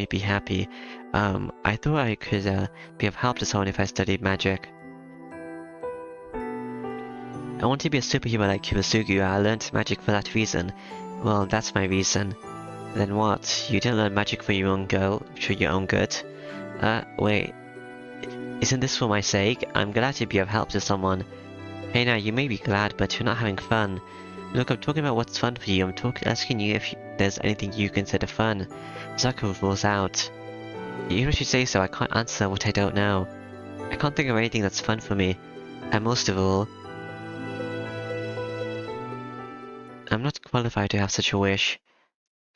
be happy. I thought I could be of help to someone if I studied magic. I want to be a superhero like Kirisugu. I learned magic for that reason. Well, that's my reason. Then what? You didn't learn magic for your own good? Wait. Isn't this for my sake? I'm glad to be of help to someone. Hey now, you may be glad, but you're not having fun. Look, I'm talking about what's fun for you. I'm asking you if there's anything you consider fun. Zaka rolls out. Even if you say so, I can't answer what I don't know. I can't think of anything that's fun for me. And most of all, I'm not qualified to have such a wish.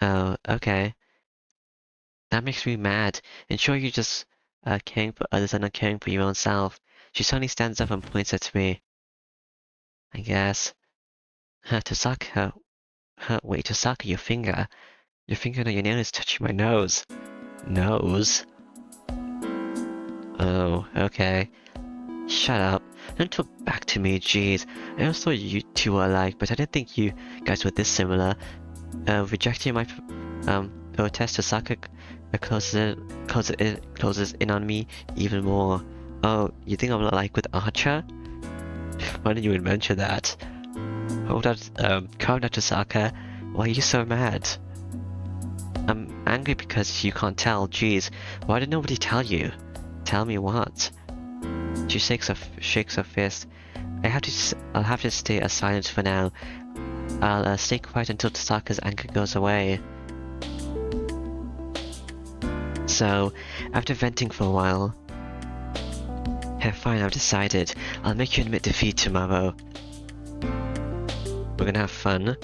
Oh, okay. That makes me mad. And sure you're just caring for others and not caring for your own self. She suddenly stands up and points at me. I guess. Tosaka. Wait, Tosaka, your finger. Your finger on your nail is touching my nose. Nose? Oh, okay. Shut up. Don't talk back to me, jeez. I always thought you two were alike, but I didn't think you guys were this similar. Rejecting my protest, Osaka closes in on me even more. Oh, you think I'm not like with Archer? Why didn't you even mention that? Hold on, calm down, Osaka. Why are you so mad? I'm angry because you can't tell. Jeez, why did nobody tell you? Tell me what? She shakes her fist. I'll have to stay silent for now. I'll stay quiet until Tosaka's anger goes away. So, after venting for a while... Yeah, fine, I've decided. I'll make you admit defeat tomorrow. We're gonna have fun.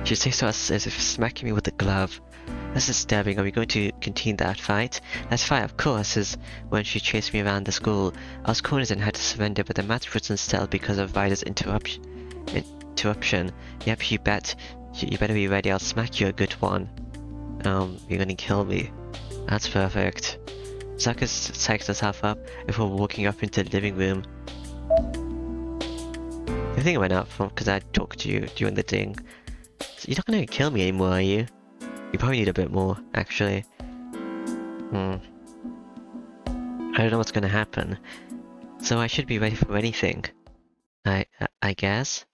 She says so as if smacking me with a glove. That's disturbing. Are we going to continue that fight? That fight, of course, is when she chased me around the school. I was cornered and had to surrender, but the match wasn't still because of Ryder's interruption. Yep, you better be ready. I'll smack you a good one. You're gonna kill me. That's perfect. Zaka psychs herself up before walking up into the living room. I think it went up because I talked to you during the thing. So you're not gonna kill me anymore, are you? You probably need a bit more, actually. I don't know what's gonna happen. So I should be ready for anything. I guess?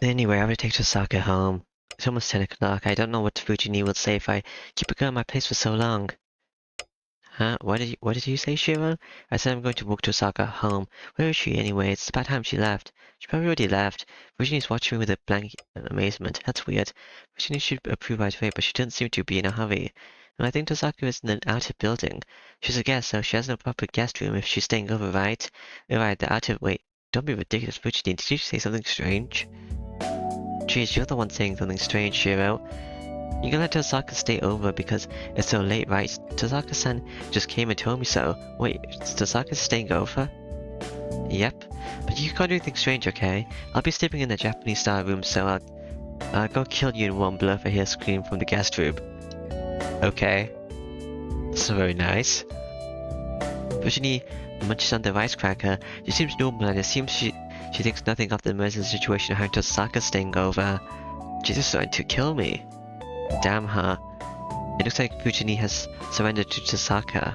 Anyway, I have to take Tosaka home. It's almost 10 o'clock. I don't know what Fujini will say if I keep her in my place for so long. Huh? What did you say, Shiro? I said I'm going to walk Tosaka home. Where is she anyway? It's about time she left. She probably already left. Fujini's watching me with a blank amazement. That's weird. Fujini should approve right away, but she doesn't seem to be in a hurry. And I think Tosaka is in an outer building. She's a guest, so she has no proper guest room if she's staying over, right? Right, the outer... Wait, don't be ridiculous, Fujini. Did you say something strange? Jeez, you're the one saying something strange, Shiro. You can let Tosaka stay over because it's so late, right? Tosaka-san just came and told me so. Wait, is Tosaka staying over? Yep. But you can't do anything strange, okay? I'll be sleeping in the Japanese-style room, so I'll go kill you in one blow if I hear a scream from the guest room. Okay. That's very nice. Virginie munches on the rice cracker. She seems normal and it seems she thinks nothing of the emergency situation how Tosaka staying over. She's just trying to kill me. Damn her. It looks like Fujini has surrendered to Tosaka.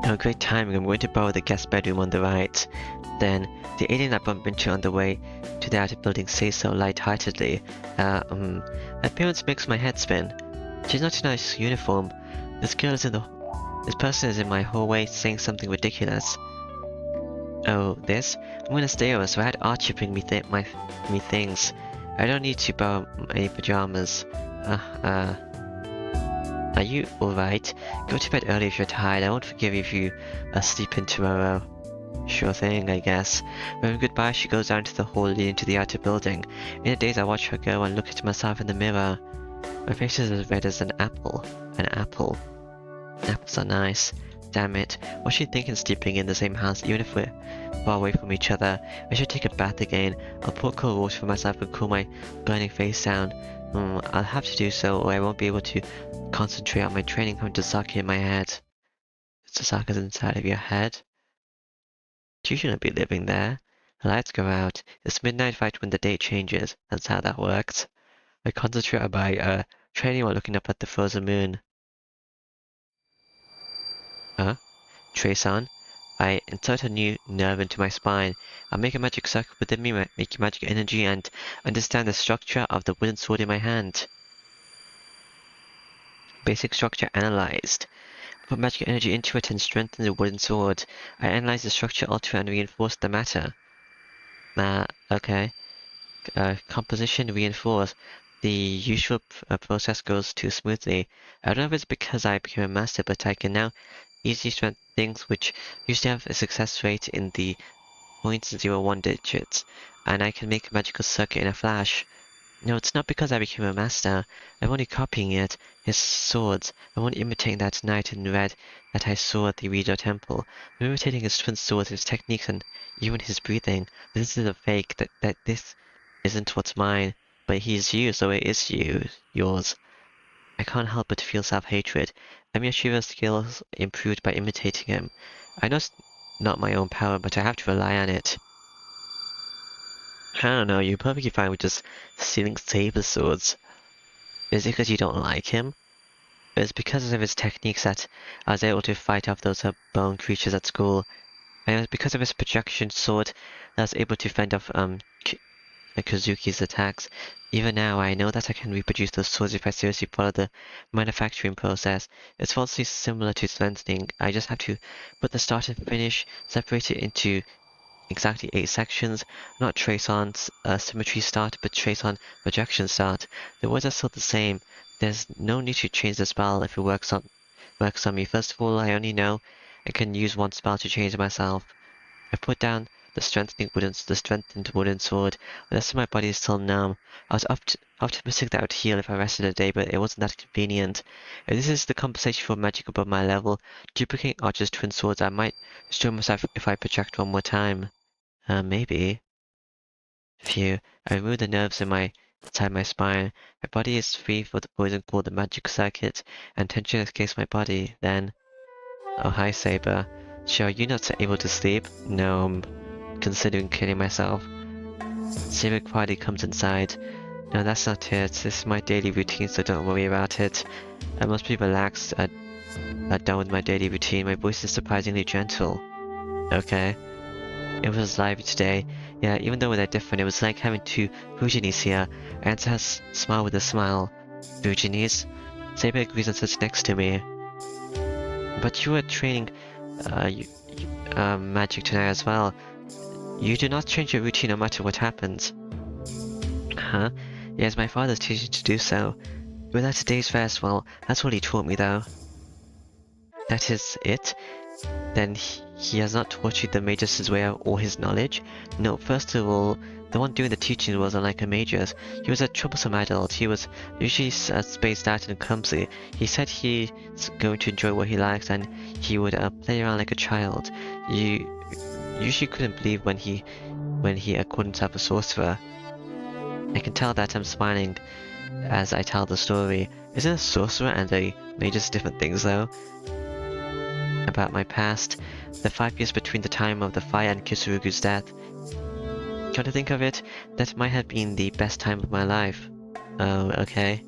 Oh, great timing. I'm going to borrow the guest bedroom on the right. Then, the alien I bumped into on the way to the outer building says so light-heartedly. Appearance makes my head spin. She's not in a nice uniform. This person is in my hallway saying something ridiculous. Oh, this? I'm gonna stay over, so I had Archie bring me things. I don't need to borrow any pajamas. Are you alright? Go to bed early if you're tired. I won't forgive you if you sleep in tomorrow. Sure thing, I guess. When goodbye, she goes down to the hall leading to the outer building. In a daze, I watch her go and look at myself in the mirror. My face is as red as an apple. An apple. Apples are nice. Damn it. What's she thinking sleeping in the same house even if we're far away from each other? I should take a bath again. I'll pour cold water for myself and cool my burning face down. I'll have to do so or I won't be able to concentrate on my training from Tosaka in my head. Tosaka's inside of your head? You shouldn't be living there. The lights go out. It's midnight right when the date changes. That's how that works. I concentrate on my training while looking up at the frozen moon. Trace-on. I insert a new nerve into my spine. I make a magic circle within me, making magic energy and understand the structure of the wooden sword in my hand. Basic structure analyzed. I put magic energy into it and strengthen the wooden sword. I analyze the structure, alter and reinforce the matter. Okay. Composition reinforce. The usual process goes too smoothly. I don't know if it's because I became a master, but I can now easily strengthen things which used to have a success rate in the 0.01 digits, and I can make a magical circuit in a flash. No, it's not because I became a master. I'm only copying it, his swords. I'm only imitating that knight in red that I saw at the Redo Temple. I'm imitating his twin swords, his techniques, and even his breathing. This is a fake, that this isn't what's mine. But he's you, so it is yours. I can't help but feel self-hatred. Amiyashiro's skills improved by imitating him. I know it's not my own power, but I have to rely on it. I don't know, you're perfectly fine with just stealing saber swords. Is it because you don't like him? It's because of his techniques that I was able to fight off those bone creatures at school. And it was because of his projection sword that I was able to fend off Kazuki's attacks. Even now, I know that I can reproduce those swords if I seriously follow the manufacturing process. It's falsely similar to strengthening. I just have to put the start and finish, separate it into exactly 8 sections, not trace on symmetry start, but trace on projection start. The words are still the same. There's no need to change the spell if it works on me. First of all, I only know I can use one spell to change myself. I put down the strengthened wooden sword. The rest of my body is still numb. I was optimistic that I would heal if I rested a day, but it wasn't that convenient. If this is the compensation for magic above my level, duplicating Archer's twin swords, I might destroy myself if I project one more time. Maybe. Phew. I removed the nerves inside my spine. My body is free for the poison called the magic circuit, and tension escapes my body. Then... Oh, hi, Saber. Sure, you're not able to sleep? No, I'm considering killing myself. Saber quietly comes inside. No, that's not it. This is my daily routine, so don't worry about it. I must be relaxed. I'm done with my daily routine. My voice is surprisingly gentle. Okay. It was lively today. Yeah, even though they're different, it was like having two Fujinis here. I answer her smile with a smile. Fujinis? Saber agrees and sits next to me. But you were training magic tonight as well. You do not change your routine no matter what happens. Huh? Yes, my father's teaching to do so. Without today's verse, well, that's what he taught me though. That is it? Then he has not taught you the Magus' way or his knowledge? No, first of all, the one doing the teaching was unlike a Magus. He was a troublesome adult. He was usually spaced out and clumsy. He said he's going to enjoy what he likes and he would play around like a child. You usually couldn't believe when he couldn't have a sorcerer. I can tell that I'm smiling as I tell the story. Isn't a sorcerer and a Magus different things though? About my past, the 5 years between the time of the fire and Kisurugu's death. Come to think of it, that might have been the best time of my life. Oh, okay.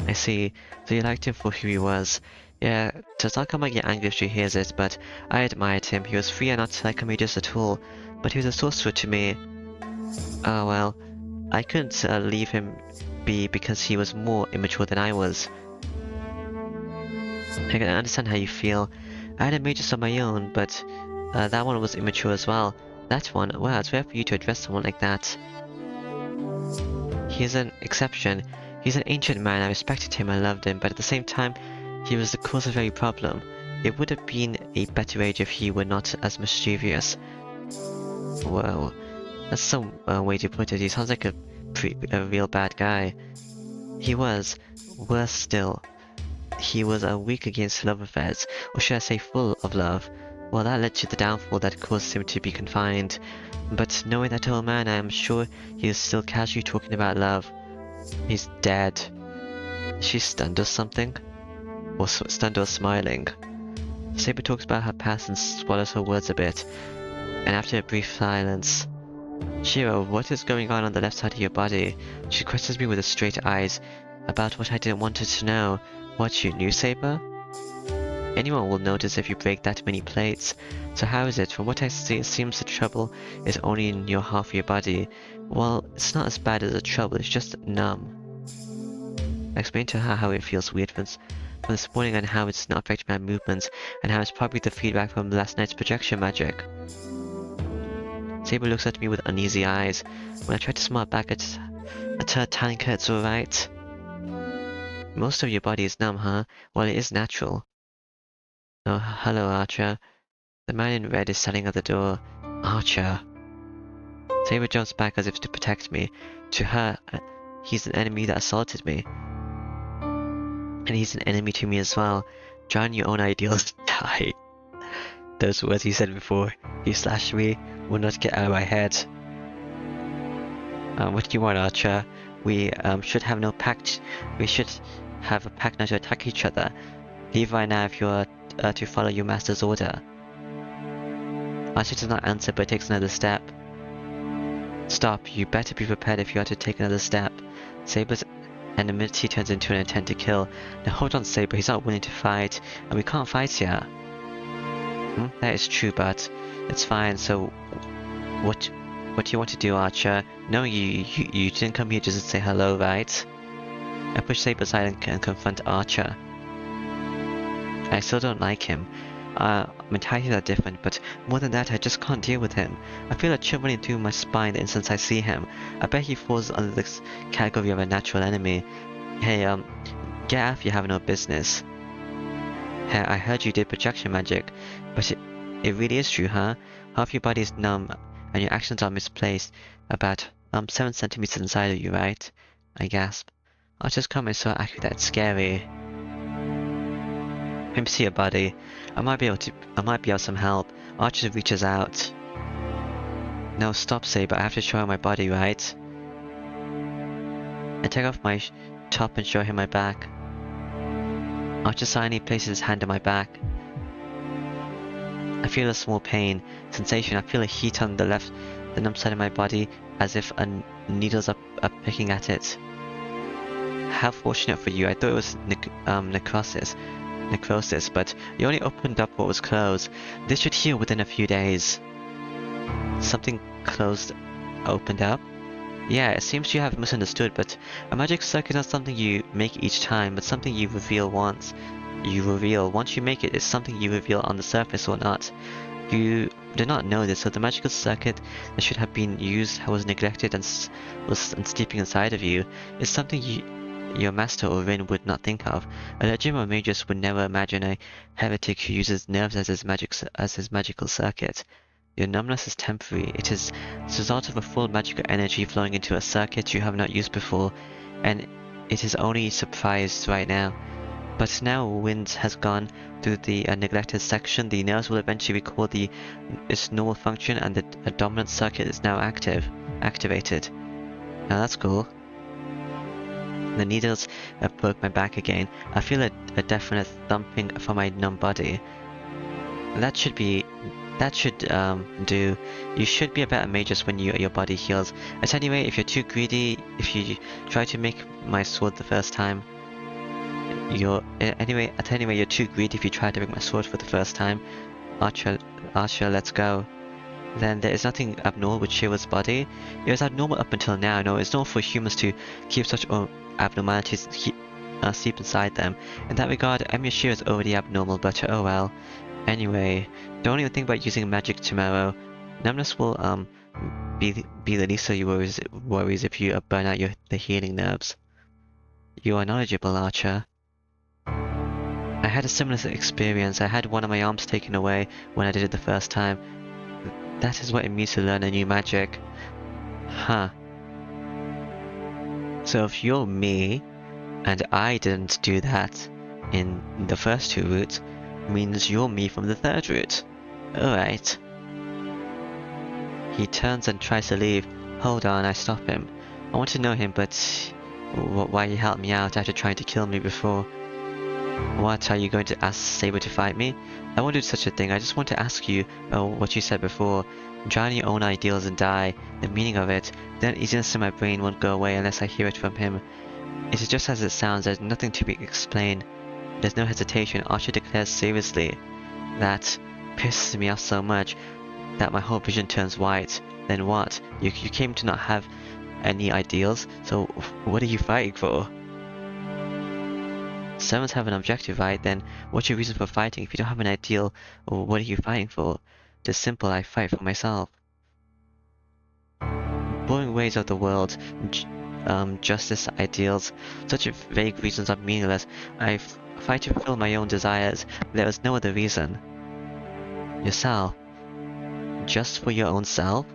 I see. So you liked him for who he was. Yeah, does not come like get angry if she hears it, but I admired him. He was free and not like a Magus at all, but he was a sorcerer to me. Oh well, I couldn't leave him be because he was more immature than I was. I can understand how you feel. I had a Magus of my own, but that one was immature as well. That one, wow, it's rare for you to address someone like that. He is an exception. He's an ancient man, I respected him, I loved him, but at the same time, he was the cause of every problem. It would have been a better age if he were not as mischievous. Whoa, that's some way to put it. He sounds like a real bad guy. He was. Worse still. He was weak against love affairs, or should I say full of love. Well, that led to the downfall that caused him to be confined. But knowing that old man, I am sure he is still casually talking about love. He's dead. Is she stunned or something? Or stunned or smiling? Saber talks about her past and swallows her words a bit. And after a brief silence, Shiro, what is going on the left side of your body? She questions me with her straight eyes about what I didn't want her to know. What, you knew, Saber? Anyone will notice if you break that many plates. So how is it? From what I see, it seems the trouble is only in your half of your body. Well, it's not as bad as the trouble, it's just numb. I explained to her how it feels weird from this morning and how it's not affecting my movements, and how it's probably the feedback from last night's projection magic. Saber looks at me with uneasy eyes. When I try to smile back at her, telling her it's alright. Most of your body is numb, huh? Well, it is natural. Oh, hello, Archer. The man in red is standing at the door. Archer. Saber jumps back as if to protect me. To her, he's an enemy that assaulted me. And he's an enemy to me as well. Drown your own ideals, die. Those words he said before he slashed me will not get out of my head. What do you want, Archer? We should have no pact. We should have a pact not to attack each other. Leave right now if you are to follow your master's order. Archer does not answer but takes another step. Stop, you better be prepared if you are to take another step. Saber's enmity turns into an intent to kill. Now hold on, Saber, he's not willing to fight, and we can't fight here. That is true, but it's fine, so what do you want to do, Archer? No, you didn't come here just to say hello, right? I push Saber aside and confront Archer. I still don't like him. Mentalities are different, but more than that, I just can't deal with him. I feel a chill running through my spine the instant I see him. I bet he falls under this category of a natural enemy. Hey, get out if you have no business. Hey, I heard you did projection magic, but it really is true, huh? Half your body is numb, and your actions are misplaced. About 7 centimeters inside of you, right? I gasp. Archer's comment is so accurate that it's scary. Let me see your body. I might be able some help. Archer reaches out. No, stop, Saber. I have to show him my body, right? I take off my top and show him my back. Archer silently places his hand on my back. I feel a small pain, sensation. I feel a heat on the numb side of my body, as if needles are picking at it. How fortunate for you. I thought it was necrosis, but you only opened up what was closed. This should heal within a few days. Something closed, opened up. Yeah, it seems you have misunderstood, but a magic circuit is not something you make each time, but something you reveal once. Once you make it, it's something you reveal on the surface or not. You did not know this, so the magical circuit that should have been used was neglected and was sleeping inside of you. It's something your master or Rin would not think of. A legend or magus would never imagine a heretic who uses nerves as his magical circuit. Your numbness is temporary. It is the result of a full magical energy flowing into a circuit you have not used before, and it is only surprised right now. But now wind has gone through the neglected section, the nerves will eventually recall its normal function, and the dominant circuit is now activated. Now that's cool. The needles broke my back again. I feel a definite thumping from my numb body. That should do. You should be a better magus when your body heals. At any rate, if you're too greedy, if you try to make my sword the first time, you're too greedy if you try to make my sword for the first time. Archer, let's go. Then there is nothing abnormal with Shira's body. It was abnormal up until now. No, it's normal for humans to keep such abnormalities sleep inside them. In that regard, Emiya Shira is already abnormal, but oh well. Anyway, don't even think about using magic tomorrow. Numbness will be the least of your worries if you burn out the healing nerves. You are knowledgeable, Archer. I had a similar experience. I had one of my arms taken away when I did it the first time. That is what it means to learn a new magic. Huh. So if you're me, and I didn't do that in the first two routes, means you're me from the third route. Alright. He turns and tries to leave. Hold on, I stop him. I want to know him, but why he helped me out after trying to kill me before. What, are you going to ask Saber to fight me? I won't do such a thing. I just want to ask you what you said before. Drown in your own ideals and die. The meaning of it. Then easiness in my brain won't go away unless I hear it from him. It is just as it sounds. There's nothing to be explained. There's no hesitation. Archer declares seriously. That pisses me off so much that my whole vision turns white. Then what? You came to not have any ideals, so what are you fighting for? Servants have an objective, right? Then what's your reason for fighting? If you don't have an ideal, what are you fighting for? It's simple, I fight for myself. Boring ways of the world, justice, ideals, such vague reasons are meaningless. I fight to fulfill my own desires. There is no other reason. Yourself. Just for your own self?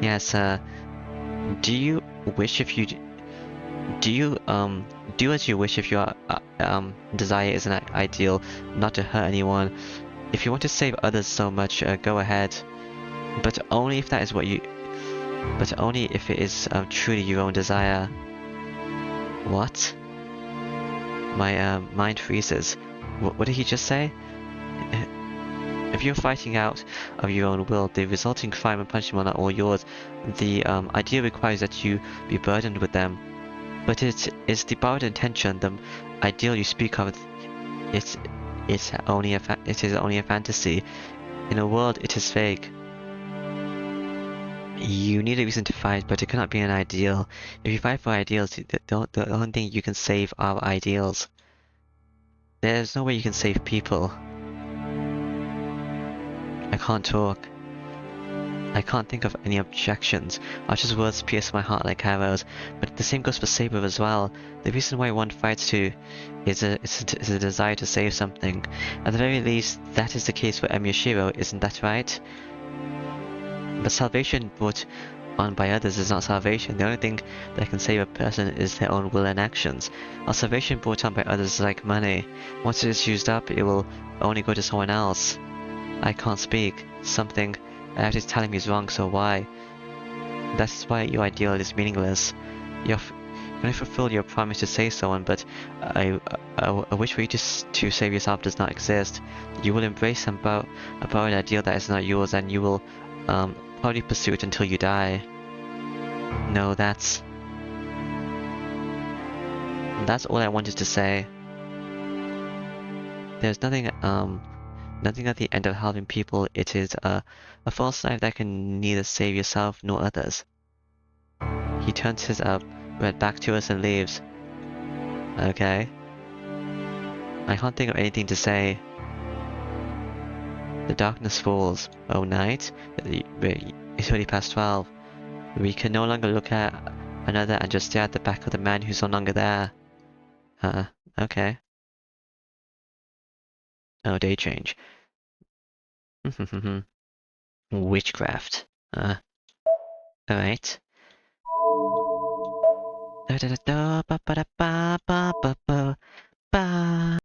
Yes, do you wish if you... do as you wish if your desire is an ideal, not to hurt anyone. If you want to save others so much, go ahead. But only if that is what you... But only if it is truly your own desire. What? My mind freezes. What did he just say? If you're fighting out of your own will, the resulting crime and punishment are all yours. The idea requires that you be burdened with them. But it is the borrowed intention, the ideal you speak of. It is only a fantasy. In a world, it is fake. You need a reason to fight, but it cannot be an ideal. If you fight for ideals, the only thing you can save are ideals. There's no way you can save people. I can't talk. I can't think of any objections. Archer's words pierce my heart like arrows, but the same goes for Saber as well. The reason why one fights is a desire to save something. At the very least, that is the case for Emiya Shira, isn't that right? But salvation brought on by others is not salvation. The only thing that can save a person is their own will and actions. Our salvation brought on by others is like money. Once it is used up, it will only go to someone else. I can't speak. Something that is telling me is wrong, so why? That's why your ideal is meaningless. You only fulfill your promise to save someone, but a wish for you to save yourself does not exist. You will embrace and borrow an ideal that is not yours, and you will probably pursue it until you die. No, that's all I wanted to say. There's nothing Nothing at the end of helping people. It is a false life that can neither save yourself nor others. He turns his red back to us and leaves. Okay. I can't think of anything to say. The darkness falls. Oh, night? It's already past 12. We can no longer look at another and just stare at the back of the man who's no longer there. Okay. Oh, day change. Witchcraft. Alright. Da da da da ba ba da ba ba ba ba